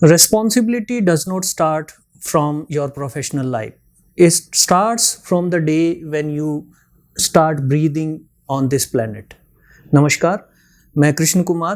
Responsibility does not start from your professional life. It starts from the day when you start breathing on this planet. नमस्कार, मैं Krishna Kumar,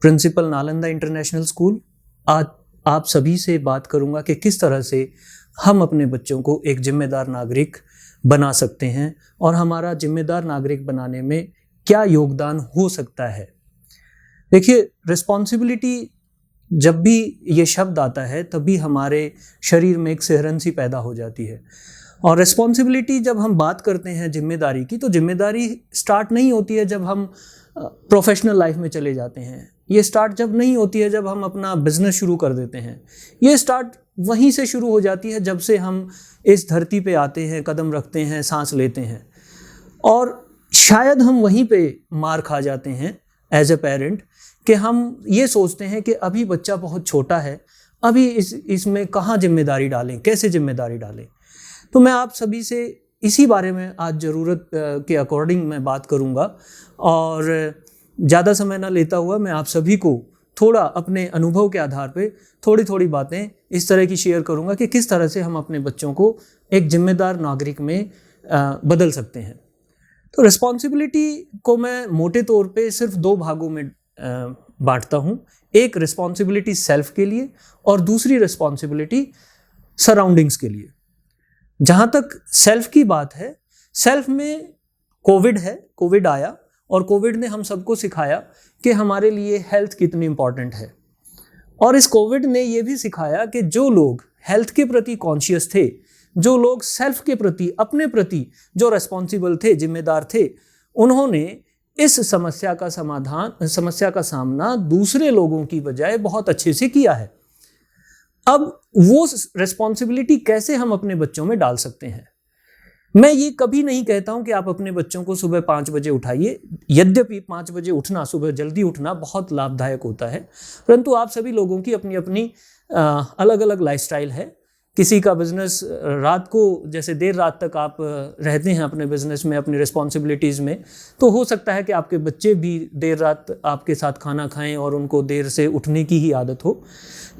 principal Nalanda international school. आज आप सभी से बात करूंगा कि किस तरह से हम अपने बच्चों को एक जिम्मेदार नागरिक बना सकते हैं और हमारा जिम्मेदार नागरिक बनाने में क्या योगदान हो सकता है। देखिए, रिस्पॉन्सिबिलिटी जब भी ये शब्द आता है तभी हमारे शरीर में एक सिहरन सी पैदा हो जाती है। और रिस्पॉन्सिबिलिटी जब हम बात करते हैं जिम्मेदारी की, तो जिम्मेदारी स्टार्ट नहीं होती है जब हम प्रोफेशनल लाइफ में चले जाते हैं। ये स्टार्ट जब नहीं होती है जब हम अपना बिजनेस शुरू कर देते हैं। ये स्टार्ट वहीं से शुरू हो जाती है जब से हम इस धरती पे आते हैं, कदम रखते हैं, सांस लेते हैं। और शायद हम वहीं पे मार खा जाते हैं एज ए पेरेंट कि हम ये सोचते हैं कि अभी बच्चा बहुत छोटा है, अभी इसमें कहाँ जिम्मेदारी डालें, कैसे जिम्मेदारी डालें। तो मैं आप सभी से इसी बारे में आज ज़रूरत के अकॉर्डिंग मैं बात करूँगा और ज़्यादा समय ना लेता हुआ मैं आप सभी को थोड़ा अपने अनुभव के आधार पे थोड़ी थोड़ी बातें इस तरह की शेयर करूँगा कि किस तरह से हम अपने बच्चों को एक जिम्मेदार नागरिक में बदल सकते हैं। तो रिस्पॉन्सिबिलिटी को मैं मोटे तौर पे सिर्फ दो भागों में बांटता हूँ। एक रिस्पॉन्सिबिलिटी सेल्फ के लिए और दूसरी रिस्पॉन्सिबिलिटी सराउंडिंग्स के लिए। जहाँ तक सेल्फ की बात है, सेल्फ में कोविड आया और कोविड ने हम सबको सिखाया कि हमारे लिए हेल्थ कितनी इम्पॉर्टेंट है। और इस कोविड ने ये भी सिखाया कि जो लोग हेल्थ के प्रति कॉन्शियस थे, जो लोग सेल्फ के प्रति, अपने प्रति जो रेस्पॉन्सिबल थे, जिम्मेदार थे, उन्होंने इस समस्या का सामना दूसरे लोगों की बजाय बहुत अच्छे से किया है। अब वो रिस्पॉन्सिबिलिटी कैसे हम अपने बच्चों में डाल सकते हैं। मैं ये कभी नहीं कहता हूं कि आप अपने बच्चों को सुबह 5 बजे उठाइए। यद्यपि 5 बजे उठना, सुबह जल्दी उठना बहुत लाभदायक होता है, परंतु आप सभी लोगों की अपनी अपनी अलग अलग लाइफस्टाइल है। किसी का बिजनेस रात को, जैसे देर रात तक आप रहते हैं अपने बिजनेस में, अपनी रिस्पॉन्सिबिलिटीज़ में, तो हो सकता है कि आपके बच्चे भी देर रात आपके साथ खाना खाएं और उनको देर से उठने की ही आदत हो।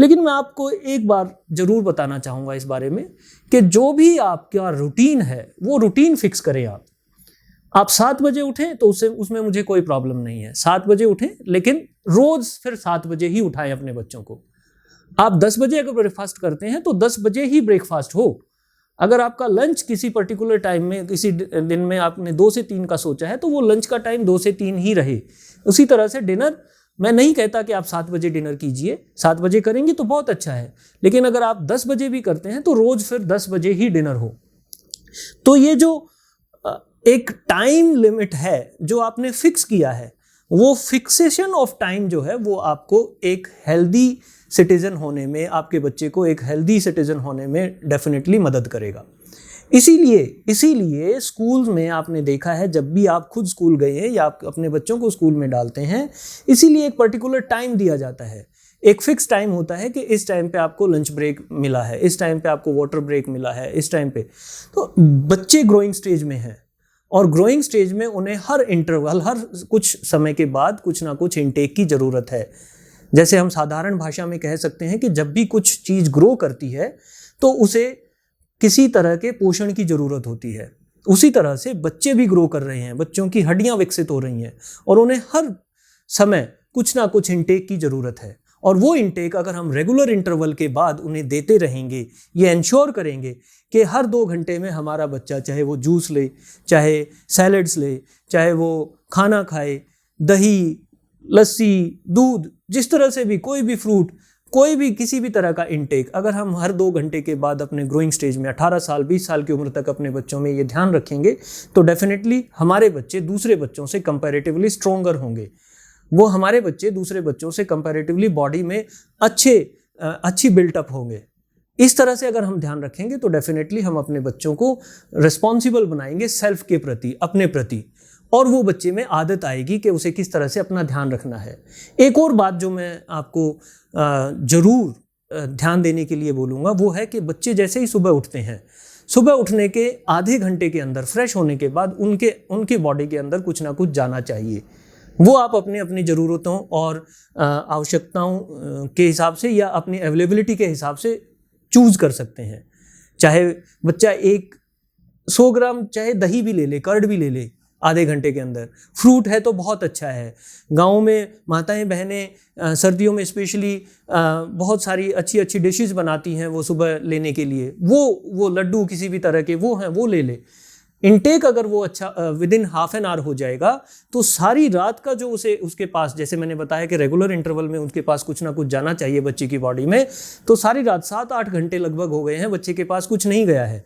लेकिन मैं आपको एक बार ज़रूर बताना चाहूँगा इस बारे में कि जो भी आपका रूटीन है वो रूटीन फिक्स करें। आप 7 बजे उठें तो उसमें मुझे कोई प्रॉब्लम नहीं है। 7 बजे उठें, लेकिन रोज़ फिर 7 बजे ही उठाएं अपने बच्चों को। आप 10 बजे अगर ब्रेकफास्ट करते हैं तो 10 बजे ही ब्रेकफास्ट हो। अगर आपका लंच किसी पर्टिकुलर टाइम में, किसी दिन में आपने 2 से 3 का सोचा है, तो वो लंच का टाइम 2 से 3 ही रहे। उसी तरह से डिनर, मैं नहीं कहता कि आप 7 बजे डिनर कीजिए, 7 बजे करेंगे तो बहुत अच्छा है, लेकिन अगर आप 10 बजे भी करते हैं तो रोज फिर 10 बजे ही डिनर हो। तो ये जो एक टाइम लिमिट है जो आपने फिक्स किया है, वो फिक्सेशन ऑफ टाइम जो है वो आपको एक हेल्दी सिटीजन होने में, आपके बच्चे को एक हेल्दी सिटीजन होने में डेफिनेटली मदद करेगा। इसीलिए स्कूल में आपने देखा है, जब भी आप खुद स्कूल गए हैं या आप अपने बच्चों को स्कूल में डालते हैं, इसीलिए एक पर्टिकुलर टाइम दिया जाता है। एक फिक्स टाइम होता है कि इस टाइम पे आपको लंच ब्रेक मिला है, इस टाइम पे आपको वाटर ब्रेक मिला है, इस टाइम पे। तो बच्चे ग्रोइंग स्टेज में हैं और ग्रोइंग स्टेज में उन्हें हर इंटरवल, हर कुछ समय के बाद कुछ ना कुछ इनटेक की ज़रूरत है। जैसे हम साधारण भाषा में कह सकते हैं कि जब भी कुछ चीज़ ग्रो करती है तो उसे किसी तरह के पोषण की ज़रूरत होती है। उसी तरह से बच्चे भी ग्रो कर रहे हैं, बच्चों की हड्डियां विकसित हो रही हैं और उन्हें हर समय कुछ ना कुछ इनटेक की ज़रूरत है। और वो इनटेक अगर हम रेगुलर इंटरवल के बाद उन्हें देते रहेंगे, ये इंश्योर करेंगे कि हर 2 घंटे में हमारा बच्चा, चाहे वो जूस ले, चाहे सैलड्स ले, चाहे वो खाना खाए, दही, लस्सी, दूध, जिस तरह से भी, कोई भी फ्रूट, कोई भी किसी भी तरह का इनटेक, अगर हम हर 2 घंटे के बाद अपने ग्रोइंग स्टेज में 18 साल 20 साल की उम्र तक अपने बच्चों में ये ध्यान रखेंगे, तो डेफिनेटली हमारे बच्चे दूसरे बच्चों से कंपैरेटिवली स्ट्रोंगर होंगे। वो हमारे बच्चे दूसरे बच्चों से कंपैरेटिवली बॉडी में अच्छी बिल्टअप होंगे। इस तरह से अगर हम ध्यान रखेंगे तो डेफिनेटली हम अपने बच्चों को रिस्पॉन्सिबल बनाएंगे सेल्फ के प्रति, अपने प्रति, और वो बच्चे में आदत आएगी कि उसे किस तरह से अपना ध्यान रखना है। एक और बात जो मैं आपको ज़रूर ध्यान देने के लिए बोलूँगा वो है कि बच्चे जैसे ही सुबह उठते हैं, सुबह उठने के आधे घंटे के अंदर, फ्रेश होने के बाद उनके बॉडी के अंदर कुछ ना कुछ जाना चाहिए। वो आप अपनी अपनी ज़रूरतों और आवश्यकताओं के हिसाब से या अपनी अवेलेबिलिटी के हिसाब से चूज़ कर सकते हैं। चाहे बच्चा 100 ग्राम चाहे दही भी ले ले, कर्ड भी ले ले आधे घंटे के अंदर, फ्रूट है तो बहुत अच्छा है। गाँव में माताएं बहनें सर्दियों में स्पेशली बहुत सारी अच्छी अच्छी डिशेस बनाती हैं वो सुबह लेने के लिए, वो लड्डू किसी भी तरह के वो हैं वो ले ले। इनटेक अगर वो अच्छा with in half an hour हो जाएगा तो सारी रात का जो उसके पास, जैसे मैंने बताया कि रेगुलर इंटरवल में उनके पास कुछ ना कुछ जाना चाहिए बच्चे की बॉडी में, तो सारी रात 7-8 घंटे लगभग हो गए हैं, बच्चे के पास कुछ नहीं गया है।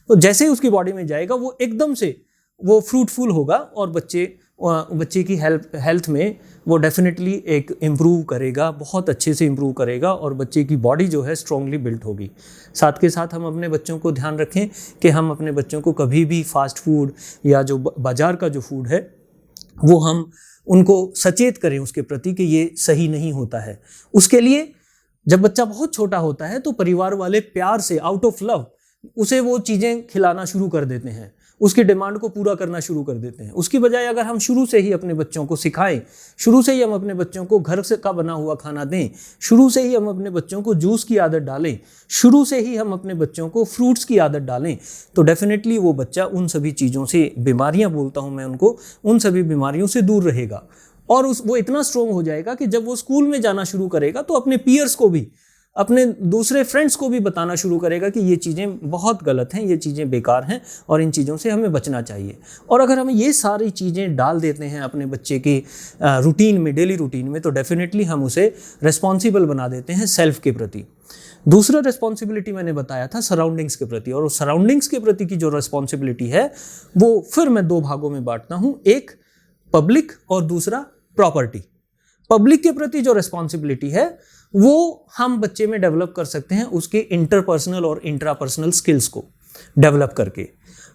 तो जैसे ही उसकी बॉडी में जाएगा वो एकदम से वो फ्रूटफुल होगा और बच्चे की हेल्थ में वो डेफिनेटली एक इम्प्रूव करेगा, बहुत अच्छे से इम्प्रूव करेगा और बच्चे की बॉडी जो है स्ट्रांगली बिल्ट होगी। साथ के साथ हम अपने बच्चों को ध्यान रखें कि हम अपने बच्चों को कभी भी फास्ट फूड या जो बाज़ार का जो फूड है वो हम उनको सचेत करें उसके प्रति कि ये सही नहीं होता है। उसके लिए जब बच्चा बहुत छोटा होता है तो परिवार वाले प्यार से आउट ऑफ लव उसे वो चीज़ें खिलाना शुरू कर देते हैं, उसकी डिमांड को पूरा करना शुरू कर देते हैं। उसकी बजाय अगर हम शुरू से ही अपने बच्चों को सिखाएं, शुरू से ही हम अपने बच्चों को घर से का बना हुआ खाना दें, शुरू से ही हम अपने बच्चों को जूस की आदत डालें, शुरू से ही हम अपने बच्चों को फ्रूट्स की आदत डालें, तो डेफिनेटली वो बच्चा उन सभी चीज़ों से, बीमारियाँ बोलता हूँ मैं उनको, उन सभी बीमारियों से दूर रहेगा। और वो इतना स्ट्रॉन्ग हो जाएगा कि जब वो स्कूल में जाना शुरू करेगा तो अपने पीयर्स को भी, अपने दूसरे फ्रेंड्स को भी बताना शुरू करेगा कि ये चीज़ें बहुत गलत हैं, ये चीज़ें बेकार हैं और इन चीज़ों से हमें बचना चाहिए। और अगर हम ये सारी चीज़ें डाल देते हैं अपने बच्चे की रूटीन में, डेली रूटीन में, तो डेफिनेटली हम उसे रिस्पॉन्सिबल बना देते हैं सेल्फ के प्रति। दूसरा रिस्पॉन्सिबिलिटी मैंने बताया था सराउंडिंग्स के प्रति, और सराउंडिंग्स के प्रति की जो रिस्पॉन्सिबिलिटी है वो फिर मैं 2 भागों में बांटता हूँ, एक पब्लिक और दूसरा प्रॉपर्टी। पब्लिक के प्रति जो रिस्पॉन्सिबिलिटी है वो हम बच्चे में डेवलप कर सकते हैं उसके इंटरपर्सनल और इंट्रापर्सनल स्किल्स को डेवलप करके।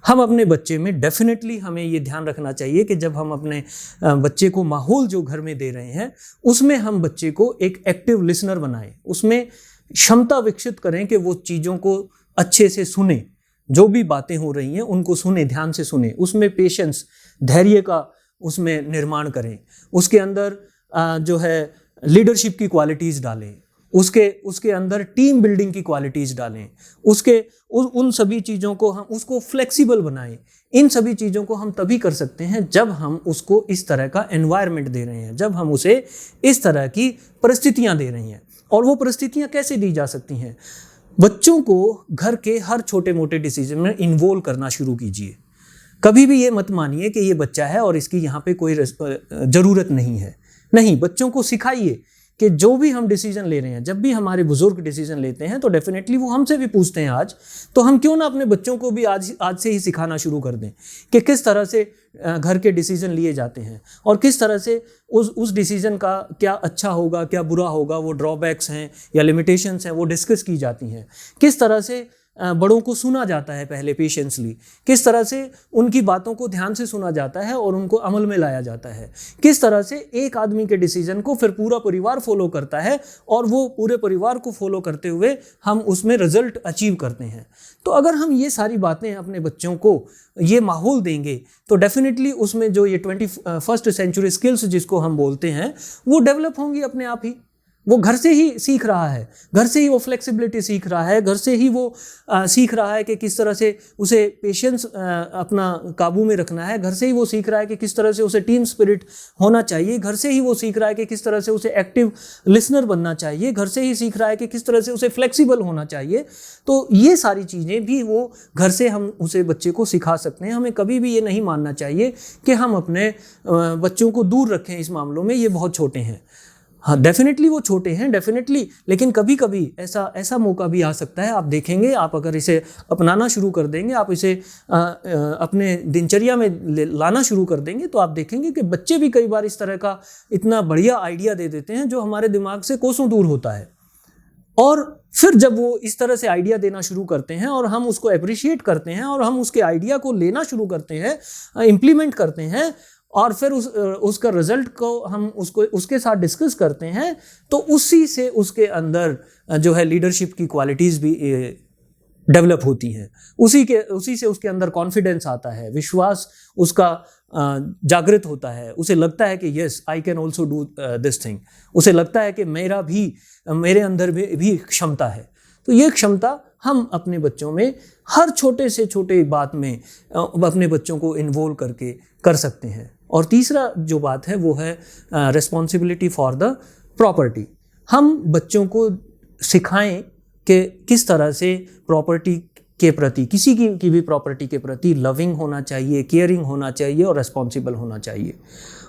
हम अपने बच्चे में डेफिनेटली हमें ये ध्यान रखना चाहिए कि जब हम अपने बच्चे को माहौल जो घर में दे रहे हैं उसमें हम बच्चे को एक एक्टिव लिसनर बनाएं, उसमें क्षमता विकसित करें कि वो चीज़ों को अच्छे से सुने, जो भी बातें हो रही हैं उनको सुने, ध्यान से सुने, उसमें पेशेंस, धैर्य का उसमें निर्माण करें, उसके अंदर जो है लीडरशिप की क्वालिटीज़ डालें, उसके अंदर टीम बिल्डिंग की क्वालिटीज़ डालें, उन सभी चीज़ों को हम उसको फ्लेक्सिबल बनाएं। इन सभी चीज़ों को हम तभी कर सकते हैं जब हम उसको इस तरह का एनवायरनमेंट दे रहे हैं, जब हम उसे इस तरह की परिस्थितियां दे रहे हैं। और वो परिस्थितियां कैसे दी जा सकती हैं? बच्चों को घर के हर छोटे मोटे डिसीजन में इन्वॉल्व करना शुरू कीजिए। कभी भी ये मत मानिए कि ये बच्चा है और इसकी यहाँ पे कोई ज़रूरत नहीं है। नहीं, बच्चों को सिखाइए कि जो भी हम डिसीजन ले रहे हैं, जब भी हमारे बुजुर्ग डिसीजन लेते हैं तो डेफिनेटली वो हमसे भी पूछते हैं आज, तो हम क्यों ना अपने बच्चों को भी आज से ही सिखाना शुरू कर दें कि किस तरह से घर के डिसीजन लिए जाते हैं और किस तरह से उस डिसीजन का क्या अच्छा होगा, क्या बुरा होगा, वो ड्रॉबैक्स हैं या लिमिटेशंस हैं वो डिस्कस की जाती हैं। किस तरह से बड़ों को सुना जाता है पहले पेशेंसली, किस तरह से उनकी बातों को ध्यान से सुना जाता है और उनको अमल में लाया जाता है, किस तरह से एक आदमी के डिसीजन को फिर पूरा परिवार फॉलो करता है और वो पूरे परिवार को फॉलो करते हुए हम उसमें रिजल्ट अचीव करते हैं। तो अगर हम ये सारी बातें अपने बच्चों को ये माहौल देंगे तो डेफिनेटली उसमें जो ये 21st सेंचुरी स्किल्स जिसको हम बोलते हैं वो डेवलप होंगी अपने आप ही। वो घर से ही सीख रहा है, घर से ही वो फ्लेक्सिबिलिटी सीख रहा है, घर से ही वो सीख रहा है कि किस तरह से उसे पेशेंस अपना काबू में रखना है, घर से ही वो सीख रहा है कि किस तरह से उसे टीम स्पिरिट होना चाहिए, घर से ही वो सीख रहा है कि किस तरह से उसे एक्टिव लिसनर बनना चाहिए, घर से ही सीख रहा है कि किस तरह से उसे फ्लेक्सिबल होना चाहिए। तो ये सारी चीज़ें भी वो घर से हम उसे बच्चे को सिखा सकते हैं। हमें कभी भी ये नहीं मानना चाहिए कि हम अपने बच्चों को दूर रखें इस मामलों में, ये बहुत छोटे हैं। हाँ, डेफिनेटली वो छोटे हैं, डेफिनेटली, लेकिन कभी कभी ऐसा मौका भी आ सकता है। आप देखेंगे, आप अगर इसे अपनाना शुरू कर देंगे, आप इसे अपने दिनचर्या में लाना शुरू कर देंगे, तो आप देखेंगे कि बच्चे भी कई बार इस तरह का इतना बढ़िया आइडिया दे देते हैं जो हमारे दिमाग से कोसों दूर होता है। और फिर जब वो इस तरह से आइडिया देना शुरू करते हैं और हम उसको अप्रिशिएट करते हैं और हम उसके आइडिया को लेना शुरू करते हैं, इम्प्लीमेंट करते हैं और फिर उसका रिजल्ट को हम उसके साथ डिस्कस करते हैं, तो उसी से उसके अंदर जो है लीडरशिप की क्वालिटीज़ भी डेवलप होती हैं। उसी से उसके अंदर कॉन्फिडेंस आता है, विश्वास उसका जागृत होता है। उसे लगता है कि yes I can also do this thing. उसे लगता है कि मेरे अंदर भी क्षमता है। तो ये क्षमता हम अपने बच्चों में हर छोटे से छोटे बात में अपने बच्चों को इन्वॉल्व करके कर सकते हैं। और तीसरा जो बात है वो है रिस्पॉन्सिबिलिटी फॉर द प्रॉपर्टी। हम बच्चों को सिखाएं कि किस तरह से प्रॉपर्टी के प्रति, किसी की भी प्रॉपर्टी के प्रति लविंग होना चाहिए, केयरिंग होना चाहिए और रिस्पॉन्सिबल होना चाहिए।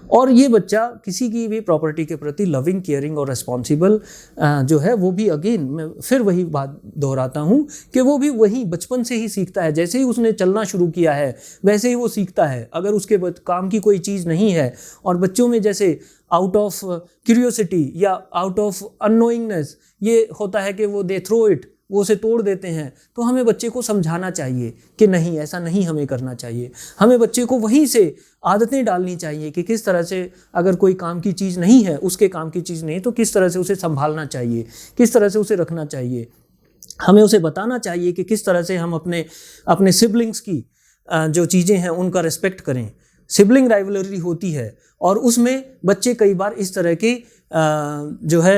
और ये बच्चा किसी की भी प्रॉपर्टी के प्रति लविंग, केयरिंग और रिस्पॉन्सिबल जो है वो भी, अगेन मैं फिर वही बात दोहराता हूँ कि वो भी वही बचपन से ही सीखता है। जैसे ही उसने चलना शुरू किया है वैसे ही वो सीखता है। अगर उसके काम की कोई चीज़ नहीं है, और बच्चों में जैसे आउट ऑफ क्यूरियोसिटी या आउट ऑफ अननोइंगनेस ये होता है कि वो दे थ्रो इट, वो उसे तोड़ देते हैं। तो हमें बच्चे को समझाना चाहिए कि नहीं, ऐसा नहीं हमें करना चाहिए। हमें बच्चे को वहीं से आदतें डालनी चाहिए कि किस तरह से, अगर कोई काम की चीज़ नहीं है, उसके काम की चीज़ नहीं, तो किस तरह से उसे संभालना चाहिए, किस तरह से उसे रखना चाहिए। हमें उसे बताना चाहिए कि किस तरह से हम अपने सिबलिंग्स की जो चीज़ें हैं उनका रिस्पेक्ट करें। सिबलिंग राइवलरी होती है और उसमें बच्चे कई बार इस तरह के जो है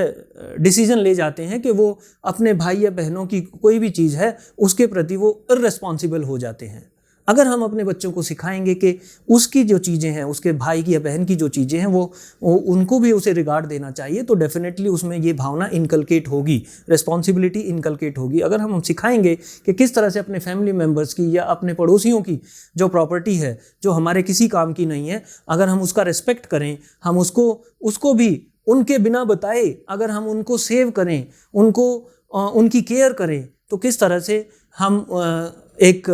डिसीजन ले जाते हैं कि वो अपने भाई या बहनों की कोई भी चीज़ है उसके प्रति वो इर्रेस्पॉन्सिबल हो जाते हैं। अगर हम अपने बच्चों को सिखाएंगे कि उसकी जो चीज़ें हैं, उसके भाई की या बहन की जो चीज़ें हैं वो उनको भी उसे रिगार्ड देना चाहिए, तो डेफिनेटली उसमें ये भावना इनकलकेट होगी, रिस्पॉन्सिबिलिटी इनकलकेट होगी। अगर हम सिखाएंगे कि किस तरह से अपने फैमिली मेम्बर्स की या अपने पड़ोसियों की जो प्रॉपर्टी है, जो हमारे किसी काम की नहीं है, अगर हम उसका रिस्पेक्ट करें, हम उसको भी उनके बिना बताए अगर हम उनको सेव करें, उनकी केयर करें, तो किस तरह से हम एक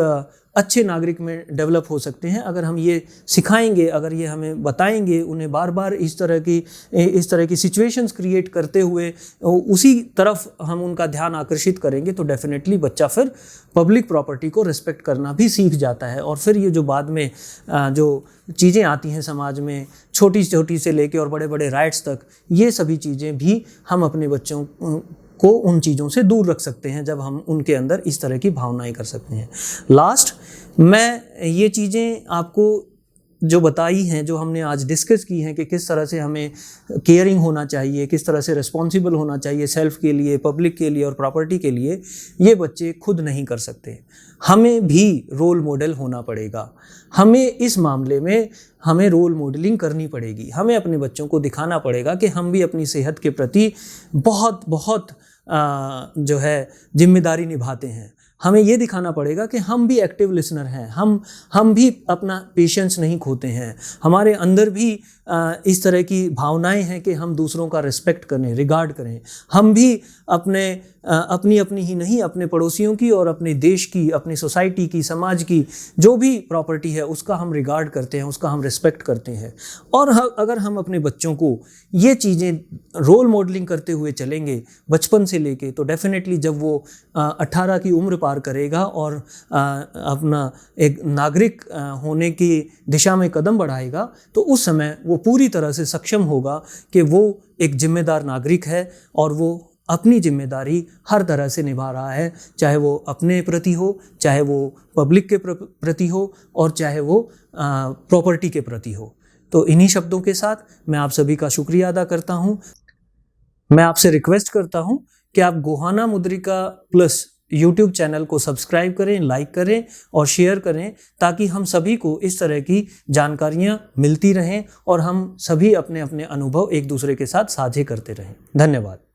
अच्छे नागरिक में डेवलप हो सकते हैं। अगर हम ये सिखाएंगे, अगर ये हमें बताएंगे, उन्हें बार बार इस तरह की सिचुएशंस क्रिएट करते हुए उसी तरफ हम उनका ध्यान आकर्षित करेंगे, तो डेफिनेटली बच्चा फिर पब्लिक प्रॉपर्टी को रिस्पेक्ट करना भी सीख जाता है। और फिर ये जो बाद में जो चीज़ें आती हैं समाज में, छोटी छोटी से लेके और बड़े बड़े राइट्स तक, ये सभी चीज़ें भी हम अपने बच्चों को उन चीज़ों से दूर रख सकते हैं जब हम उनके अंदर इस तरह की भावनाएं कर सकते हैं। लास्ट, मैं ये चीज़ें आपको जो बताई हैं, जो हमने आज डिस्कस की हैं कि किस तरह से हमें केयरिंग होना चाहिए, किस तरह से रिस्पॉन्सिबल होना चाहिए सेल्फ के लिए, पब्लिक के लिए और प्रॉपर्टी के लिए, ये बच्चे खुद नहीं कर सकते। हमें भी रोल मॉडल होना पड़ेगा। हमें इस मामले में हमें रोल मॉडलिंग करनी पड़ेगी। हमें अपने बच्चों को दिखाना पड़ेगा कि हम भी अपनी सेहत के प्रति बहुत बहुत जो है जिम्मेदारी निभाते हैं। हमें ये दिखाना पड़ेगा कि हम भी एक्टिव लिसनर हैं, हम भी अपना पेशेंस नहीं खोते हैं, हमारे अंदर भी इस तरह की भावनाएं हैं कि हम दूसरों का रिस्पेक्ट करें, रिगार्ड करें। हम भी अपनी ही नहीं, अपने पड़ोसियों की और अपने देश की, अपनी सोसाइटी की, समाज की जो भी प्रॉपर्टी है उसका हम रिगार्ड करते हैं, उसका हम रिस्पेक्ट करते हैं। और अगर हम अपने बच्चों को ये चीज़ें रोल मॉडलिंग करते हुए चलेंगे बचपन से लेके, तो डेफिनेटली जब वो 18 की उम्र पार करेगा और अपना एक नागरिक होने की दिशा में कदम बढ़ाएगा, तो उस समय वो पूरी तरह से सक्षम होगा कि वो एक जिम्मेदार नागरिक है और वो अपनी जिम्मेदारी हर तरह से निभा रहा है, चाहे वो अपने प्रति हो, चाहे वो पब्लिक के प्रति हो और चाहे वो प्रॉपर्टी के प्रति हो। तो इन्हीं शब्दों के साथ मैं आप सभी का शुक्रिया अदा करता हूँ। मैं आपसे रिक्वेस्ट करता हूँ कि आप गोहाना मुद्रिका प्लस YouTube चैनल को सब्सक्राइब करें, लाइक करें और शेयर करें, ताकि हम सभी को इस तरह की जानकारियाँ मिलती रहें और हम सभी अपने अपने अनुभव एक दूसरे के साथ साझे करते रहें। धन्यवाद।